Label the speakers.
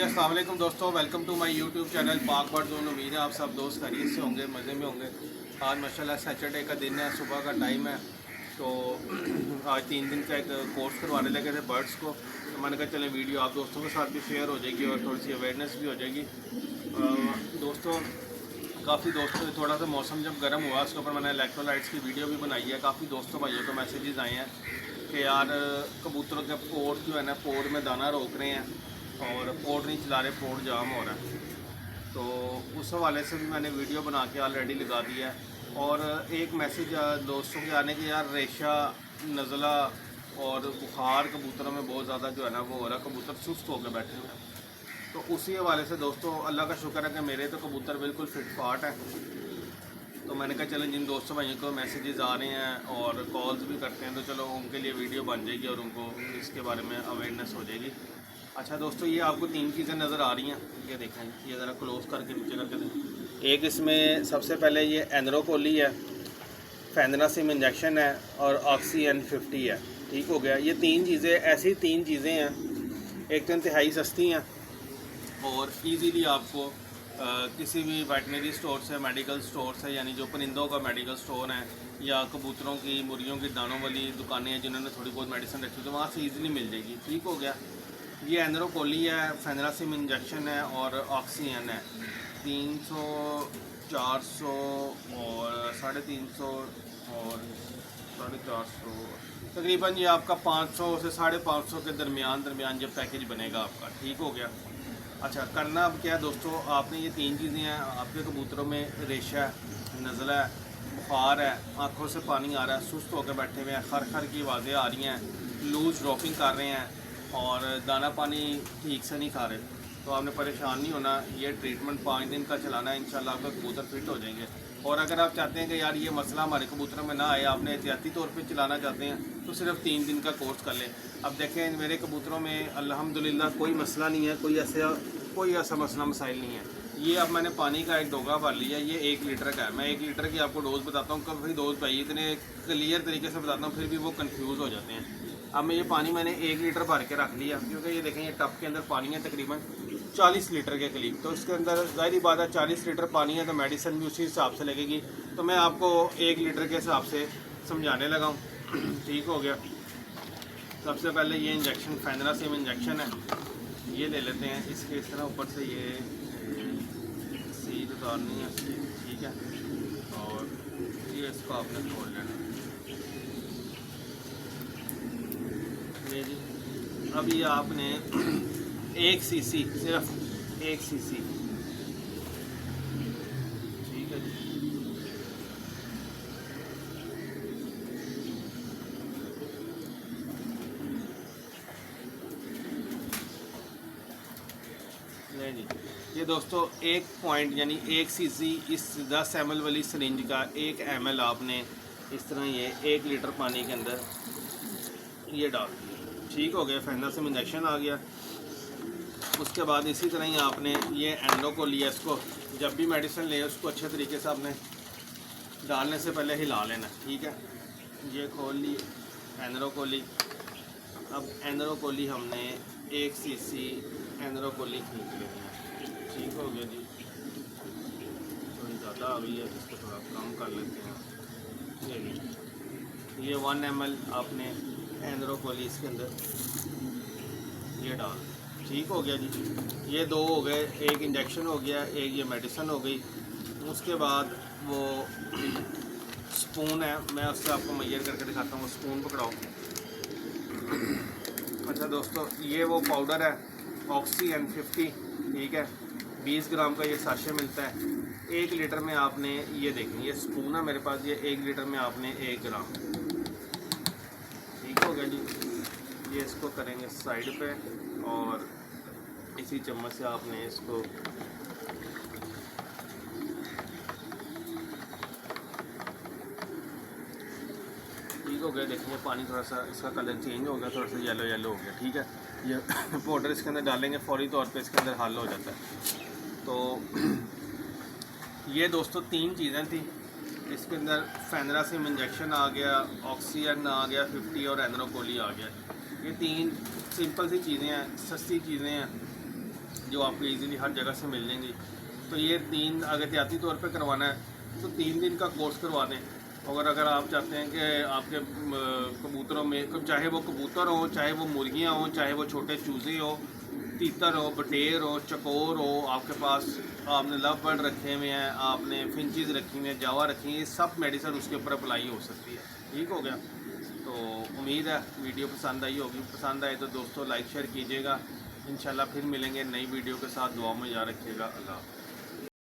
Speaker 1: अस्सलाम वालेकुम दोस्तों, welcome to my YouTube channel Pak bird zone. उम्मीद है आप सब दोस्त खैरियत से होंगे, मज़े में होंगे। आज माशाल्लाह सैटरडे का दिन है, सुबह का टाइम है। तो आज 3 दिन का एक कोर्स करवाने लगे थे बर्ड्स को। तो मैंने कहा चलें वीडियो आप दोस्तों के साथ भी शेयर हो जाएगी और थोड़ी सी अवेयरनेस भी हो जाएगी। दोस्तों काफ़ी दोस्तों थोड़ा सा मौसम जब गर्म हुआ उसके ऊपर मैंने इलेक्ट्रोलाइट्स की वीडियो भी बनाई है। काफ़ी दोस्तों भाइयों को मैसेजेस आए हैं कि यार कबूतरों के पोर्ट जो है ना, पोर्ट में दाना रोक रहे हैं और पोर्ट नहीं चला रहे, पोर्ट जाम हो रहा है। तो उस हवाले से भी मैंने वीडियो बना के ऑलरेडी लगा दिया है। और एक मैसेज दोस्तों के आने के, यार रेशा, नज़ला और बुखार कबूतरों में बहुत ज़्यादा जो है ना वो हो रहा है, कबूतर सुस्त होकर बैठे हुए हैं। तो उसी हवाले से दोस्तों अल्लाह का शुक्र है कि मेरे तो कबूतर बिल्कुल फिट फाट है। तो मैंने कहा चलो जिन दोस्तों भाइयों को मैसेजेस आ रहे हैं और कॉल्स भी करते हैं तो चलो उनके लिए वीडियो बन जाएगी और उनको इसके बारे में अवेयरनेस हो जाएगी। अच्छा दोस्तों, ये आपको 3 चीज़ें नज़र आ रही हैं, ये देखें, ये ज़रा क्लोज करके नीचे करके दें। एक इसमें सबसे पहले ये एनरोकोली है, फेंदनासिम इंजेक्शन है और ऑक्सी N50 है। ठीक हो गया। ये 3 चीज़ें, ऐसी 3 चीज़ें हैं, एक तो इंतहाई सस्ती हैं और इजीली आपको किसी भी वेटनरी स्टोर से, मेडिकल स्टोर से, यानी जो परिंदों का मेडिकल स्टोर है या कबूतरों की, मुर्गियों की दानों वाली दुकानें हैं जिन्होंने थोड़ी बहुत मेडिसिन रखी तो वहाँ से इजीली मिल जाएगी। ठीक हो गया। ये एनरोकोली है, फेंदनासिम इंजेक्शन है और ऑक्सीजन है। 300, 400 और 350 और 450, तकरीबन ये आपका 500 से 550 के दरमियान ये पैकेज बनेगा आपका। ठीक हो गया। अच्छा, करना अब क्या है दोस्तों, आपने ये 3 चीज़ें हैं। आपके कबूतरों में रेशा है, नज़ला है, बुखार है, आँखों से पानी आ रहा है, सुस्त होकर बैठे हुए हैं, खर खर की आवाज़ें आ रही हैं, लूज ड्रॉपिंग कर रहे हैं और दाना पानी ठीक से नहीं खा रहे, तो आपने परेशान नहीं होना। ये ट्रीटमेंट 5 दिन का चलाना है, इंशाल्लाह आपका कबूतर फिट हो जाएंगे। और अगर आप चाहते हैं कि यार ये मसला हमारे कबूतरों में ना आए, आपने एहतियाती तौर पे चलाना चाहते हैं तो सिर्फ 3 दिन का कोर्स कर लें। अब देखें मेरे कबूतरों में अल्हम्दुलिल्लाह कोई मसला नहीं है, कोई ऐसा मसला मसाइल नहीं है। ये अब मैंने पानी का एक डोगा भर लिया, ये 1 लीटर का है। मैं 1 लीटर की आपको डोज़ बताता हूँ, कभी डोज़ भाई इतने क्लियर तरीके से बताता हूँ फिर भी वो कन्फ्यूज़ हो जाते हैं। अब मैं ये पानी मैंने 1 लीटर भर के रख लिया, क्योंकि ये देखें ये टब के अंदर पानी है तकरीबन 40 लीटर के करीब। तो इसके अंदर ज़ाहिर बात है 40 लीटर पानी है तो मेडिसिन भी उसी हिसाब से लगेगी। तो मैं आपको 1 लीटर के हिसाब से समझाने लगा हूँ। ठीक हो गया। सबसे पहले ये इंजेक्शन फेंदनासिम इंजेक्शन है, ये ले लेते हैं। इसके इस तरह ऊपर से ये सील उतारनी है, ठीक है, और ये इसको आपने खोल लेना। ये जी, अब ये आपने 1 सीसी, सिर्फ 1 सीसी, ठीक है जी। नहीं जी, ये दोस्तों 1 पॉइंट यानी 1 सीसी इस 10 ml वाली सिरिंज का 1 ml आपने इस तरह ये 1 लीटर पानी के अंदर ये डाल दिया। ठीक हो गया। फेंदनासिम इंजेक्शन आ गया। उसके बाद इसी तरह ही आपने ये एंडो को लिया, इसको जब भी मेडिसिन ले उसको अच्छे तरीके से आपने डालने से पहले हिला लेना। ठीक है, ये खोल ली एनरोकोली। अब एनरोकोली हमने 1 सीसी एनरोकोली खींच लेनी है। ठीक हो गया जी। थोड़ी ज़्यादा आ गई है, इसको थोड़ा कम कर लेते हैं। ये 1 ml आपने एनरोकोली इसके अंदर ये डाल। ठीक हो गया जी। ये 2 हो गए, 1 इंजेक्शन हो गया, 1 ये मेडिसिन हो गई। उसके बाद वो स्पून है, मैं उससे आपको मैयर करके दिखाता हूँ। स्पून पकड़ाओ। अच्छा दोस्तों, ये वो पाउडर है ऑक्सी N50, ठीक है, 20 ग्राम का ये साशे मिलता है। 1 लीटर में आपने ये देखें, ये स्पून है मेरे पास, ये 1 लीटर में आपने 1 ग्राम। ठीक हो गया जी। ये इसको करेंगे साइड पे और इसी चम्मच से आपने इसको ठीक हो गया। देखिए पानी थोड़ा सा इसका कलर चेंज हो गया, थोड़ा सा येलो येलो हो गया। ठीक है, ये पाउडर इसके अंदर डालेंगे फौरी तौर पे इसके अंदर हल हो जाता है। तो ये दोस्तों 3 चीज़ें थी इसके अंदर। फेंदनासिम इंजेक्शन आ गया, ऑक्सीजन आ गया 50 और एनरोकोली आ गया। ये 3 सिंपल सी चीज़ें हैं, सस्ती चीज़ें हैं जो आपको इजीली हर जगह से मिल जाएंगी। तो ये 3 अगर एहतियाती तौर पे करवाना है तो 3 दिन का कोर्स करवा दें। अगर आप चाहते हैं कि आपके कबूतरों में, चाहे वो कबूतर हो, चाहे वो मुर्गियाँ हों, चाहे वो छोटे चूज़े हो, तीतर हो, बटेर हो, चकोर हो, आपके पास आपने लव बर्ड रखे हुए हैं, आपने फिंचेस रखी हुई हैं, जावा रखी हैं, सब मेडिसिन उसके ऊपर अप्लाई हो सकती है। ठीक हो गया। तो उम्मीद है वीडियो पसंद आई होगी। पसंद आए तो दोस्तों लाइक शेयर कीजिएगा। इंशाल्लाह फिर मिलेंगे नई वीडियो के साथ। दुआ में याद रखिएगा। अल्लाह।